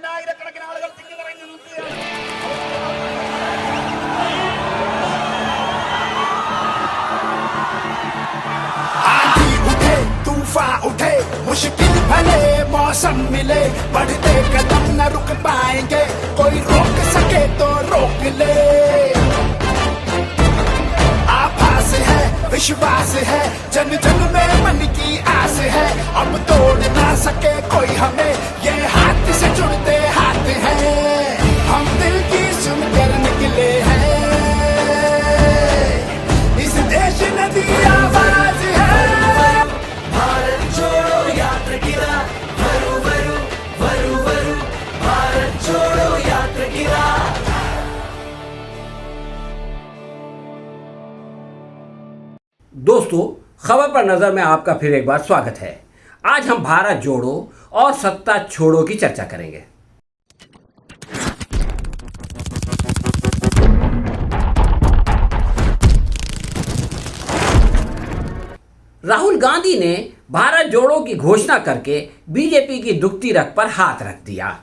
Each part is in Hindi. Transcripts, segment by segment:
പതിനായിരക്കണക്കിന് ആളുകൾ തിങ്ങി നിറഞ്ഞു നിൽക്കുകയാണ്. आंधी उठे तूफान उठे मुश्किल भले मौसम मिले बढ़ते कदम न रुक पाएंगे कोई रोक सके तो रोक ले आभास है विश्वास है जन जन में मन की आस है अब तोड़ ना सके कोई हमें ये हाथ से जुड़ते हाथ हैं हम दिल की सुनकर निकले हैं इस देश नदी आवाज है भारत छोड़ो यात्रा गिरा वरु वरु वरु वरु भारत छोड़ो यात्रा गिरा। दोस्तों, खबर पर नजर में आपका फिर एक बार स्वागत है। आज हम भारत जोड़ो और सत्ता छोड़ो की चर्चा करेंगे। राहुल गांधी ने भारत जोड़ो की घोषणा करके बीजेपी की दुखती रग पर हाथ रख दिया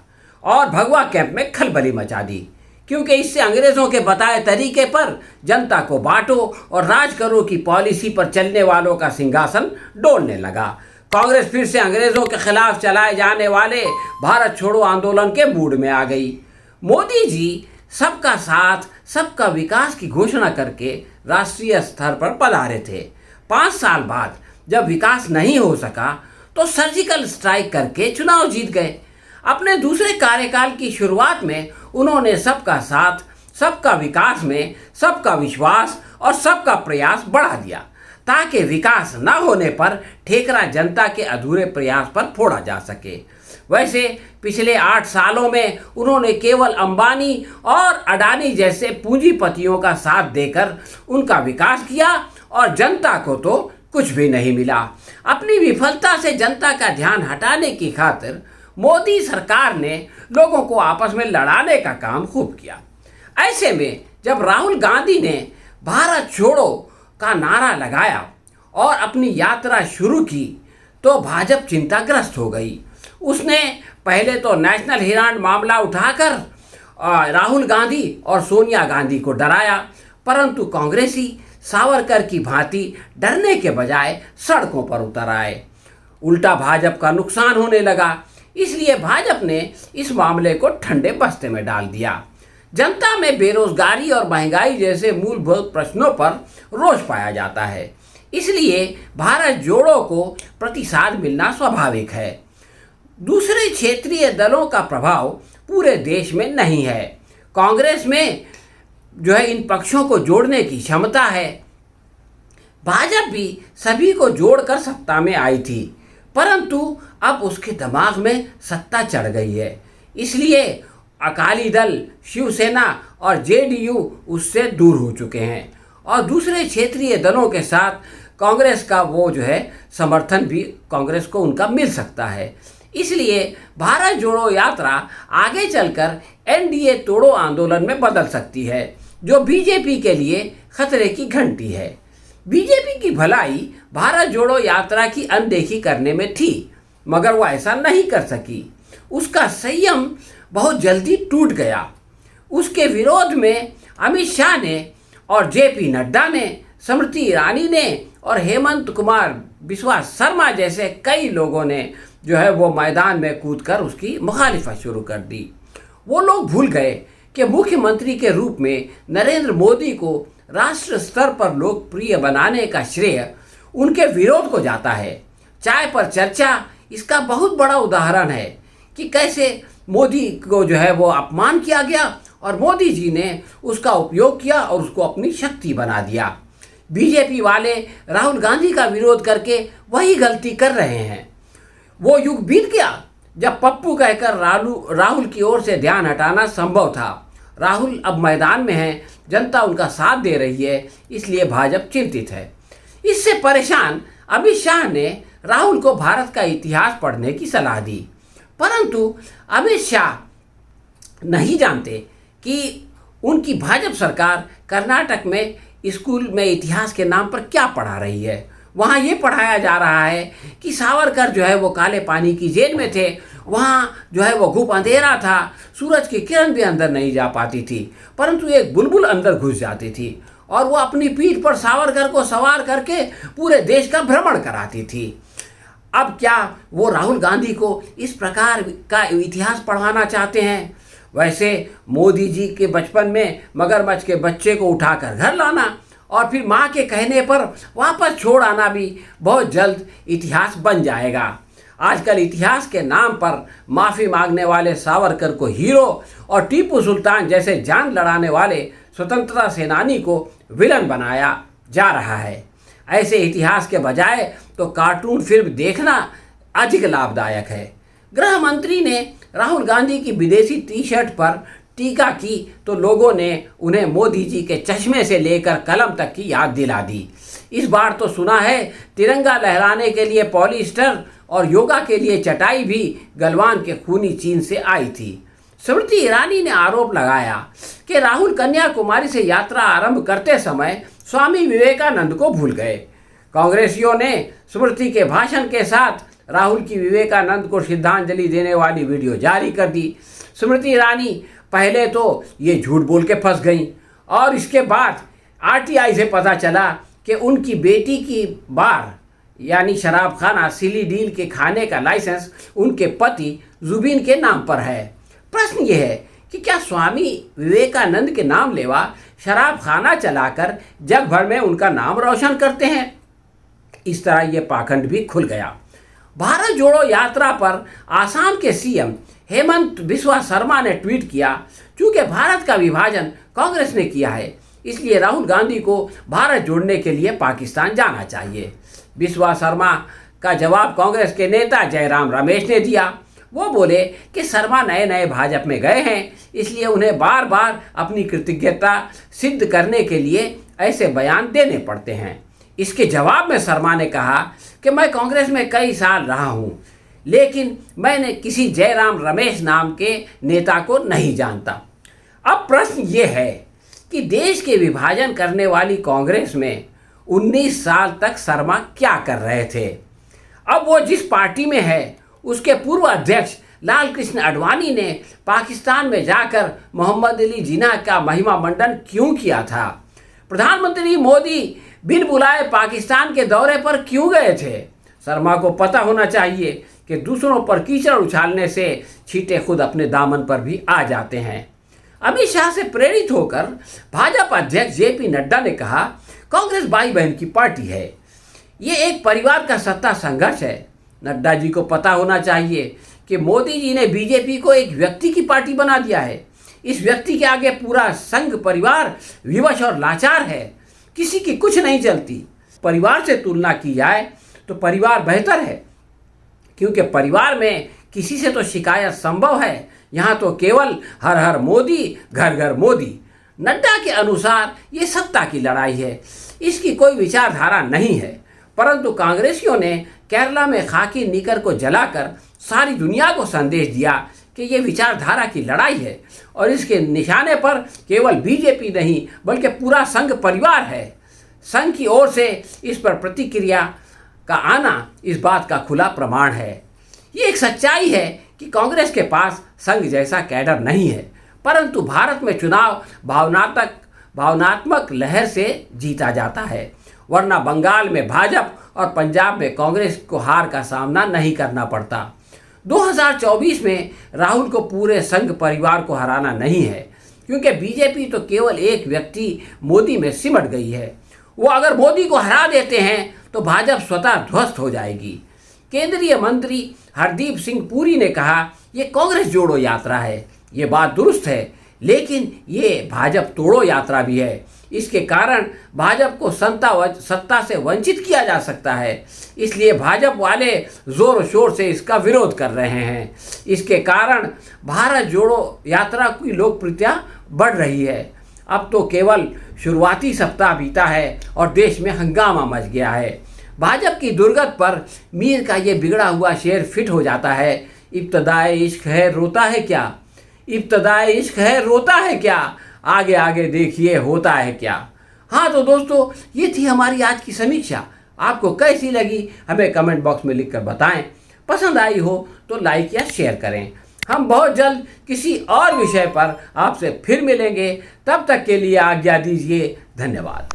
और भगवा कैंप में खलबली मचा दी, क्योंकि इससे अंग्रेजों के बताए तरीके पर जनता को बांटो और राज करो की पॉलिसी पर चलने वालों का सिंहासन डोलने लगा। कांग्रेस फिर से अंग्रेजों के खिलाफ चलाए जाने वाले भारत छोड़ो आंदोलन के मूड में आ गई। मोदी जी सबका साथ सबका विकास की घोषणा करके राष्ट्रीय स्तर पर पधारे थे। 5 साल बाद जब विकास नहीं हो सका तो सर्जिकल स्ट्राइक करके चुनाव जीत गए। अपने दूसरे कार्यकाल की शुरुआत में उन्होंने सबका साथ सबका विकास में सबका विश्वास और सबका प्रयास बढ़ा दिया, ताकि विकास न होने पर ठेकरा जनता के अधूरे प्रयास पर फोड़ा जा सके। वैसे पिछले 8 सालों में उन्होंने केवल अंबानी और अडानी जैसे पूंजीपतियों का साथ देकर उनका विकास किया और जनता को तो कुछ भी नहीं मिला। अपनी विफलता से जनता का ध्यान हटाने की खातिर मोदी सरकार ने लोगों को आपस में लड़ाने का काम खूब किया। ऐसे में जब राहुल गांधी ने भारत छोड़ो का नारा लगाया और अपनी यात्रा शुरू की तो भाजपा चिंताग्रस्त हो गई। उसने पहले तो नेशनल हेराल्ड मामला उठाकर राहुल गांधी और सोनिया गांधी को डराया, परंतु कांग्रेसी सावरकर की भांति डरने के बजाय सड़कों पर उतर आए। उल्टा भाजपा का नुकसान होने लगा, इसलिए भाजपा ने इस मामले को ठंडे बस्ते में डाल दिया। जनता में बेरोजगारी और महंगाई जैसे मूलभूत प्रश्नों पर रोष पाया जाता है, इसलिए भारत जोड़ो को प्रतिसाद मिलना स्वाभाविक है। दूसरे क्षेत्रीय दलों का प्रभाव पूरे देश में नहीं है। कांग्रेस में जो है इन पक्षों को जोड़ने की क्षमता है। भाजपा भी सभी को जोड़कर सत्ता में आई थी, परंतु अब उसके दिमाग में सत्ता चढ़ गई है, इसलिए अकाली दल, शिवसेना और जेडीयू उससे दूर हो चुके हैं और दूसरे क्षेत्रीय दलों के साथ कांग्रेस का वो जो है समर्थन भी कांग्रेस को उनका मिल सकता है। इसलिए भारत जोड़ो यात्रा आगे चलकर एनडीए तोड़ो आंदोलन में बदल सकती है, जो बीजेपी के लिए खतरे की घंटी है। बीजेपी की भलाई भारत जोड़ो यात्रा की अनदेखी करने में थी, मगर वो ऐसा नहीं कर सकी। उसका संयम बहुत जल्दी टूट गया। उसके विरोध में अमित शाह ने और जेपी नड्डा ने, स्मृति ईरानी ने और हेमंत कुमार बिस्वा शर्मा जैसे कई लोगों ने जो है वो मैदान में कूदकर उसकी मुखालिफत शुरू कर दी। वो लोग भूल गए कि मुख्यमंत्री के रूप में नरेंद्र मोदी को राष्ट्र स्तर पर लोकप्रिय बनाने का श्रेय उनके विरोध को जाता है। चाय पर चर्चा इसका बहुत बड़ा उदाहरण है कि कैसे मोदी को जो है वो अपमान किया गया और मोदी जी ने उसका उपयोग किया और उसको अपनी शक्ति बना दिया। बीजेपी वाले राहुल गांधी का विरोध करके वही गलती कर रहे हैं। वो युग बीत गया जब पप्पू कहकर राहुल की ओर से ध्यान हटाना संभव था। राहुल अब मैदान में हैं, जनता उनका साथ दे रही है, इसलिए भाजपा चिंतित है। इससे परेशान अमित शाह ने राहुल को भारत का इतिहास पढ़ने की सलाह दी, परंतु अमित शाह नहीं जानते कि उनकी भाजपा सरकार कर्नाटक में स्कूल में इतिहास के नाम पर क्या पढ़ा रही है। वहाँ ये पढ़ाया जा रहा है कि सावरकर जो है वो काले पानी की जेल में थे, वहाँ जो है वो घुप अंधेरा था, सूरज की किरण भी अंदर नहीं जा पाती थी, परंतु एक बुलबुल अंदर घुस जाती थी और वो अपनी पीठ पर सावरकर को सवार करके पूरे देश का भ्रमण कराती थी। अब क्या वो राहुल गांधी को इस प्रकार का इतिहास पढ़ाना चाहते हैं? वैसे मोदी जी के बचपन में मगरमच्छ के बच्चे को उठाकर घर लाना और फिर माँ के कहने पर वापस छोड़ आना भी बहुत जल्द इतिहास बन जाएगा। आजकल इतिहास के नाम पर माफ़ी मांगने वाले सावरकर को हीरो और टीपू सुल्तान जैसे जान लड़ाने वाले स्वतंत्रता सेनानी को विलन बनाया जा रहा है। ऐसे इतिहास के बजाय तो कार्टून फिल्म देखना अधिक लाभदायक है। गृह मंत्री ने राहुल गांधी की विदेशी टी शर्ट पर टीका की तो लोगों ने उन्हें मोदी जी के चश्मे से लेकर कलम तक की याद दिला दी। इस बार तो सुना है तिरंगा लहराने के लिए पॉलिस्टर और योगा के लिए चटाई भी गलवान के खूनी चीन से आई थी। स्मृति ईरानी ने आरोप लगाया कि राहुल कन्याकुमारी से यात्रा आरंभ करते समय स्वामी विवेकानंद को भूल गए। कांग्रेसियों ने स्मृति के भाषण के साथ राहुल की विवेकानंद को श्रद्धांजलि देने वाली वीडियो जारी कर दी। स्मृति ईरानी पहले तो ये झूठ बोल के फंस गई और इसके बाद आरटीआई से पता चला कि उनकी बेटी की बार यानी शराब खाना सिली डील के खाने का लाइसेंस उनके पति जुबिन के नाम पर है। प्रश्न ये है कि क्या स्वामी विवेकानंद के नाम लेवा शराब खाना चलाकर जग भर में उनका नाम रोशन करते हैं? इस तरह ये पाखंड भी खुल गया। भारत जोड़ो यात्रा पर आसाम के सीएम हेमंत बिस्वा शर्मा ने ट्वीट किया, चूंकि भारत का विभाजन कांग्रेस ने किया है इसलिए राहुल गांधी को भारत जोड़ने के लिए पाकिस्तान जाना चाहिए। बिस्वा शर्मा का जवाब कांग्रेस के नेता जयराम रमेश ने दिया। वो बोले कि शर्मा नए नए भाजपा में गए हैं इसलिए उन्हें बार बार अपनी कृतज्ञता सिद्ध करने के लिए ऐसे बयान देने पड़ते हैं। इसके जवाब में शर्मा ने कहा कि मैं कांग्रेस में कई साल रहा हूँ लेकिन मैंने किसी जयराम रमेश नाम के नेता को नहीं जानता। अब प्रश्न ये है कि देश के विभाजन करने वाली कांग्रेस में 19 साल तक शर्मा क्या कर रहे थे? अब वो जिस पार्टी में है उसके पूर्व अध्यक्ष लाल कृष्ण आडवाणी ने पाकिस्तान में जाकर मोहम्मद अली जिन्ना का महिमा मंडन क्यों किया था? प्रधानमंत्री मोदी बिन बुलाए पाकिस्तान के दौरे पर क्यों गए थे? शर्मा को पता होना चाहिए कि दूसरों पर कीचड़ उछालने से छींटे खुद अपने दामन पर भी आ जाते हैं। अमित शाह से प्रेरित होकर भाजपा अध्यक्ष जेपी नड्डा ने कहा, कांग्रेस भाई बहन की पार्टी है, ये एक परिवार का सत्ता संघर्ष है। नड्डा जी को पता होना चाहिए कि मोदी जी ने बीजेपी को एक व्यक्ति की पार्टी बना दिया है। इस व्यक्ति के आगे पूरा संघ परिवार विवश और लाचार है, किसी की कुछ नहीं चलती। परिवार से तुलना की जाए तो परिवार बेहतर है क्योंकि परिवार में किसी से तो शिकायत संभव है, यहाँ तो केवल हर हर मोदी घर घर मोदी। नड्डा के अनुसार ये सत्ता की लड़ाई है, इसकी कोई विचारधारा नहीं है। परंतु कांग्रेसियों ने केरला में खाकी निकर को जलाकर सारी दुनिया को संदेश दिया कि ये विचारधारा की लड़ाई है और इसके निशाने पर केवल बीजेपी नहीं बल्कि पूरा संघ परिवार है। संघ की ओर से इस पर प्रतिक्रिया का आना इस बात का खुला प्रमाण है। ये एक सच्चाई है कि कांग्रेस के पास संघ जैसा कैडर नहीं है, परंतु भारत में चुनाव भावनात्मक लहर से जीता जाता है, वरना बंगाल में भाजपा और पंजाब में कांग्रेस को हार का सामना नहीं करना पड़ता। 2024 में राहुल को पूरे संघ परिवार को हराना नहीं है क्योंकि बीजेपी तो केवल एक व्यक्ति मोदी में सिमट गई है। वो अगर मोदी को हरा देते हैं तो भाजपा स्वतः ध्वस्त हो जाएगी। केंद्रीय मंत्री हरदीप सिंह पुरी ने कहा, ये कांग्रेस जोड़ो यात्रा है। ये बात दुरुस्त है, लेकिन ये भाजपा तोड़ो यात्रा भी है। इसके कारण भाजपा को सत्ता से वंचित किया जा सकता है, इसलिए भाजपा वाले जोर शोर से इसका विरोध कर रहे हैं। इसके कारण भारत जोड़ो यात्रा की लोकप्रियता बढ़ रही है। अब तो केवल शुरुआती सप्ताह बीता है और देश में हंगामा मच गया है। भाजपा की दुर्गत पर मीर का ये बिगड़ा हुआ शेर फिट हो जाता है, इब्तदाए इश्क है रोता है क्या, इब्तदाए इश्क है रोता है क्या, आगे आगे देखिए होता है क्या। हाँ तो दोस्तों, ये थी हमारी आज की समीक्षा। आपको कैसी लगी हमें कमेंट बॉक्स में लिखकर बताएं। पसंद आई हो तो लाइक या शेयर करें। हम बहुत जल्द किसी और विषय पर आपसे फिर मिलेंगे। तब तक के लिए आज्ञा दीजिए। धन्यवाद।